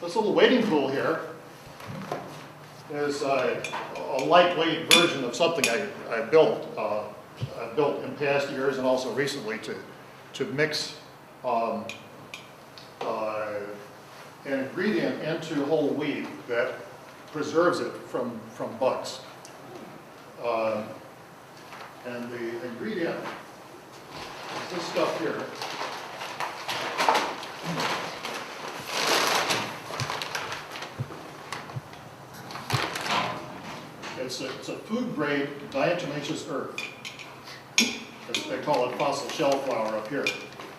this little wading pool here is a lightweight version of something I built in past years and also recently to mix an ingredient into whole wheat that preserves it from bugs. And the ingredient is this stuff here. It's a food-grade diatomaceous earth. They call it fossil shell flour up here.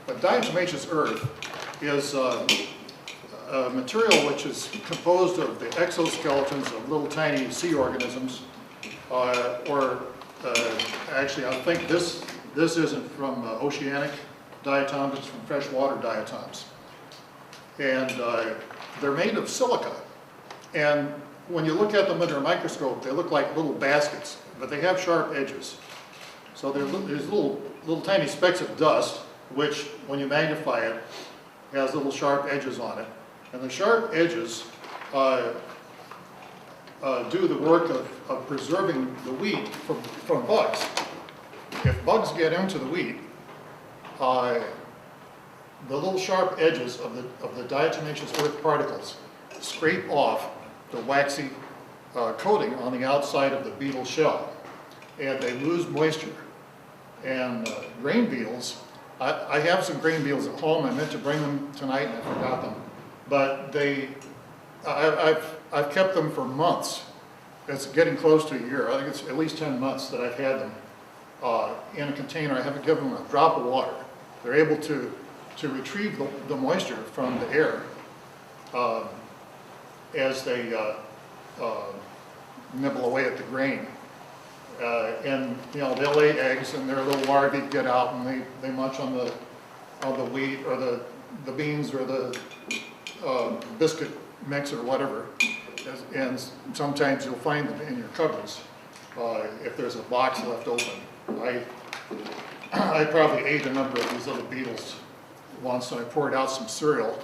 But diatomaceous earth is a material which is composed of the exoskeletons of little tiny sea organisms, actually I think this isn't from oceanic diatoms, it's from freshwater diatoms. And they're made of silica. And when you look at them under a microscope, they look like little baskets, but they have sharp edges. So there's little tiny specks of dust, which, when you magnify it, has little sharp edges on it. And the sharp edges do the work of preserving the wheat from bugs. If bugs get into the wheat, the little sharp edges of the diatomaceous earth particles scrape off the waxy coating on the outside of the beetle shell, and they lose moisture. And grain beetles, I have some grain beetles at home. I meant to bring them tonight and I forgot them, but I've kept them for months. It's getting close to a year. I think it's at least 10 months that I've had them in a container. I haven't given them a drop of water. They're able to retrieve the moisture from the air as they nibble away at the grain. And they'll lay eggs, and their little larvae get out and they munch on the wheat or the beans or the biscuit mix or whatever. And sometimes you'll find them in your cupboards if there's a box left open. I probably ate a number of these little beetles once, and I poured out some cereal.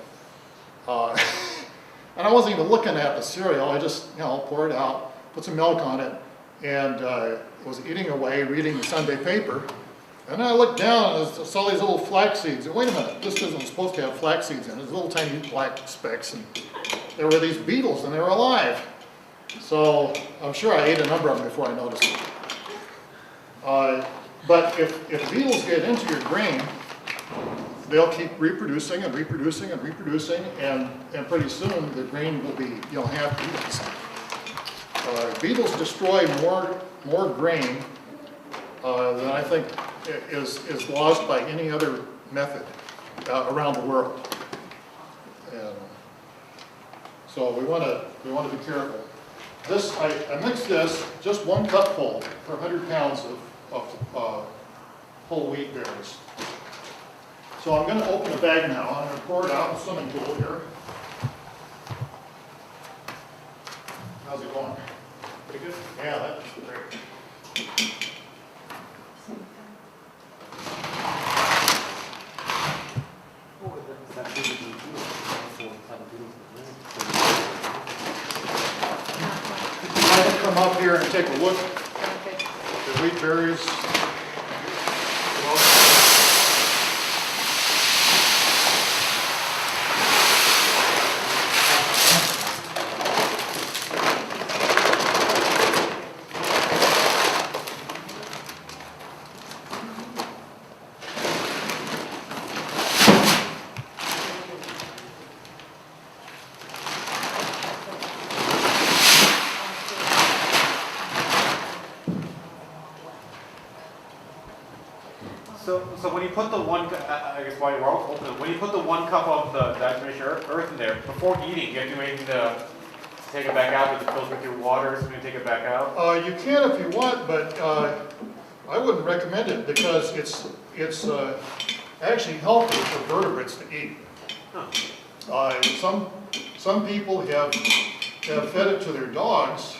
And I wasn't even looking at the cereal. I just poured it out, put some milk on it, and was eating away, reading the Sunday paper. And then I looked down and I saw these little flax seeds. And wait a minute, this isn't supposed to have flax seeds in it. There's little tiny black specks. And there were these beetles, and they were alive. So I'm sure I ate a number of them before I noticed it. But if beetles get into your grain, they'll keep reproducing and reproducing and reproducing, and pretty soon the grain will be half beetles. Beetles destroy more grain than I think is lost by any other method around the world. And so we want to be careful. This I mixed this just 1 cupful per 100 pounds of whole wheat berries. So I'm going to open the bag now. I'm going to pour it out in the swimming pool here. How's it going? Pretty good? Yeah, that's great. I can come up here and take a look at the wheat berries. So when you put the I guess while you're open, when you put the 1 cup of the diatomaceous earth in there, before eating, you have to do anything to take it back out? Does it filter through water so you can take it back out? You can if you want, but I wouldn't recommend it because it's actually healthy for vertebrates to eat. Huh. Some people have fed it to their dogs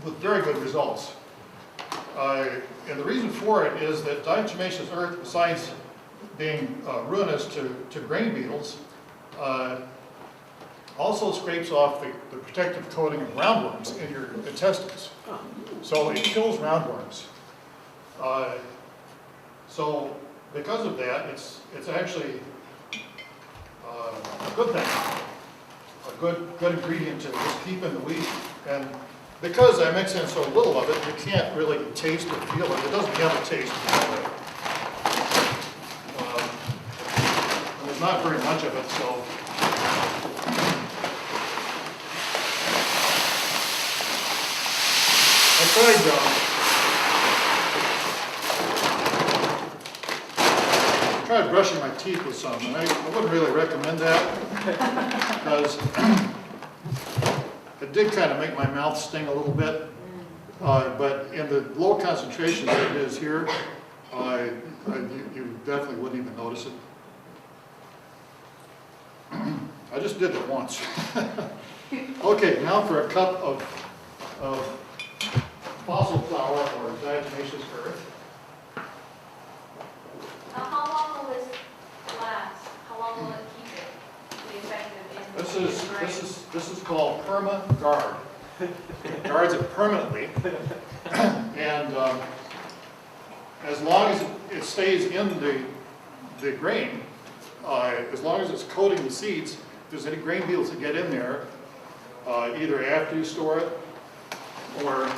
with very good results. And the reason for it is that diatomaceous earth, besides being ruinous to grain beetles, also scrapes off the protective coating of roundworms in your intestines. So it kills roundworms. So because of that, it's actually a good thing, a good ingredient to just keep in the wheat. And because I mix in so little of it, you can't really taste or feel it. It doesn't have a taste. And there's not very much of it, so. I tried brushing my teeth with some, and I wouldn't really recommend that because it did kind of make my mouth sting a little bit. But in the low concentrations that it is here, you definitely wouldn't even notice it. I just did it once. Okay, now for a cup of fossil flour or diatomaceous earth. Now, how long will this last? How long will it keep it to be effective in This is called perma-guard. It guards it permanently, and as long as it stays in the grain, as long as it's coating the seeds, if there's any grain beetles that get in there, either after you store it or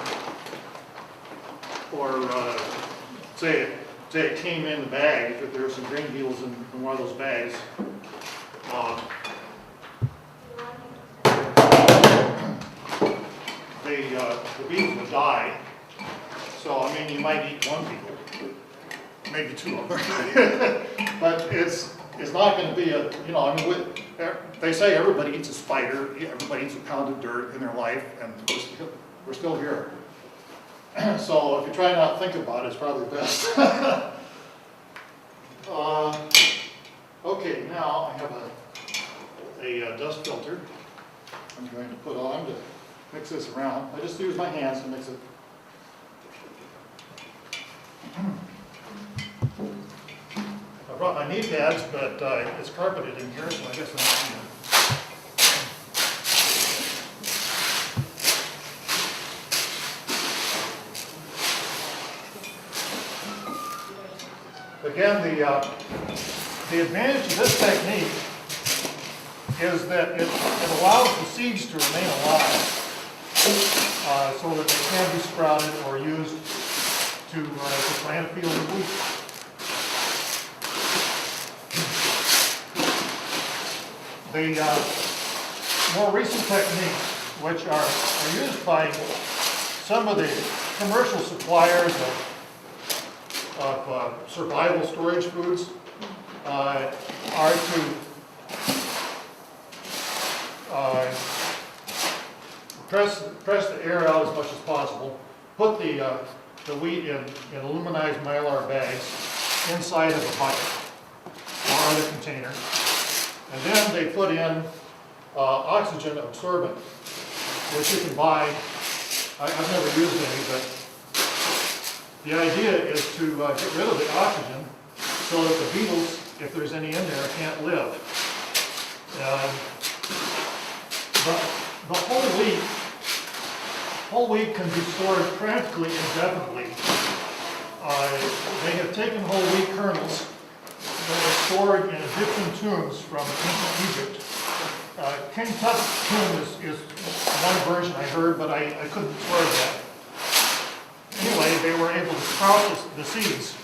say it came in the bag, if there were some grain beetles in one of those bags, the beetles will die. So, I mean, you might eat one beetle, maybe two of them, but it's not going to be a, you know, I mean, they say everybody eats a spider, everybody eats a pound of dirt in their life, and we're still here. So if you try not to think about it, it's probably best. Okay, now I have a dust filter I'm going to put on to mix this around. I just use my hands to mix it. I brought my knee pads, but it's carpeted in here, so I guess I'm not going to. Again, the advantage of this technique is that it allows the seeds to remain alive so that they can be sprouted or used to plant a field of wheat. The more recent techniques, which are used by some of the commercial suppliers of survival storage foods, are to press the air out as much as possible, put the wheat in aluminized mylar bags inside of a bucket or other container, and then they put in oxygen absorbent, which you can buy. I've never used any, but the idea is to get rid of the oxygen so that the beetles, if there's any in there, can't live. The whole wheat can be stored practically indefinitely. They have taken whole wheat kernels that were stored in Egyptian tombs from ancient Egypt. King Tut's tomb is one version I heard, but I couldn't swear to that. Anyway, they were able to sprout the seeds